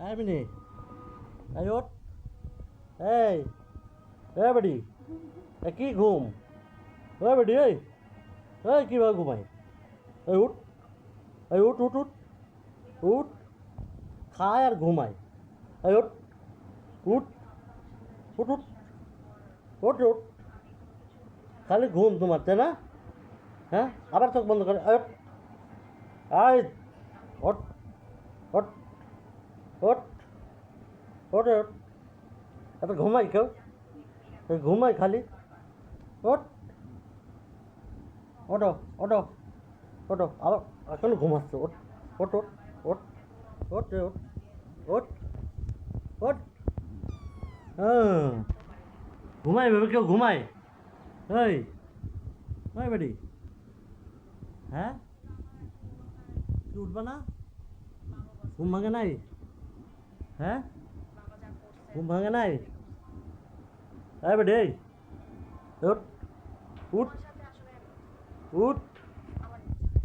এই মিনি, এই ওঠ, এই এ বেডি, এ কি ঘুম, এ বেডি, এই কীভাবে ঘুমাই, এই উঠ, এই উঠ উঠ উঠ উঠ, খায় আর ঘুমায়, এই উঠ উঠ উঠ উঠ উঠ উঠ, খালি ঘুম তোমার তাই না? হ্যাঁ, আবার চোখ বন্ধ করে, এই উঠ, এই ওঠ ওঠ ওঠ ওঠ ওঠ, এত ঘুমাই কেউ, এই ঘুমাই খালি, ওঠ, ওঠো ওঠো ওঠো, আবার এখনো ঘুমাচ্ছে, ওঠ ওঠ ওঠ ওঠ ওঠ রে ওঠ ওঠ ওঠ, হ্যাঁ, ঘুমাই ভেবে কেউ ঘুমায়? এই ওই বেডি, হ্যাঁ, কি উঠবা না? ঘুম ভাঙে নাই? হ্যাঁ, ঘুম ভাঙে নাই? এই বেডি, এই উঠ উঠ উঠ